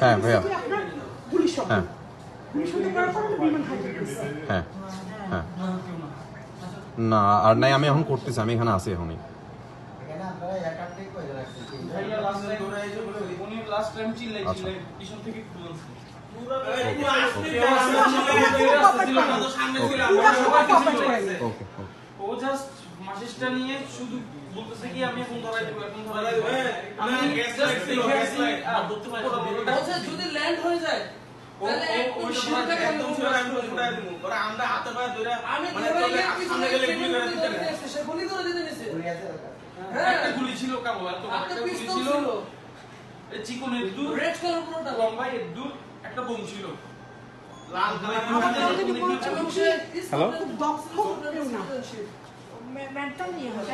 হ্যাঁ ভাইয়া, হ্যাঁ হ্যাঁ না আর নাই, আমি এখন করতেছি, আমি এখানে আছি এখনই। মাসিসটা নিয়ে শুধু বলতেছে কি আমি এখন ধরাই দেব, এখন ধরাই দেব। আমি জাস্ট দেখেছি আর ধরতে পারছি না। বলছে যদি ল্যান্ড হয়ে যায় তাহলে ওই শিরটাকে একদম ছড়াই আমি ফুটাই দেব। পরে আমরা হাতে পায়ে ধরে মানে চলে সামনে গেলে গুলি করে দিতে না। সে গুলি করে দিতে নিছে। হ্যাঁ একটা গুলি ছিল কাবল, আর তো একটা গুলি ছিল। এই চিকন একটু রেড কালার পুরোটা লম্বা একটু একটা বোম ছিল। লাল কালার হ্যালো মেন্টাল নিয়ে হয়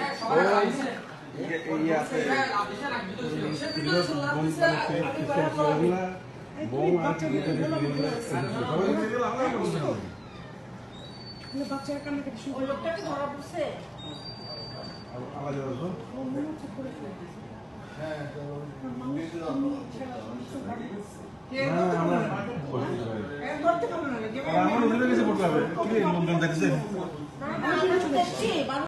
বাচ্চারা কান্নাকাটি শুরু করে লোকটাকে ধরা পড়ছে আমার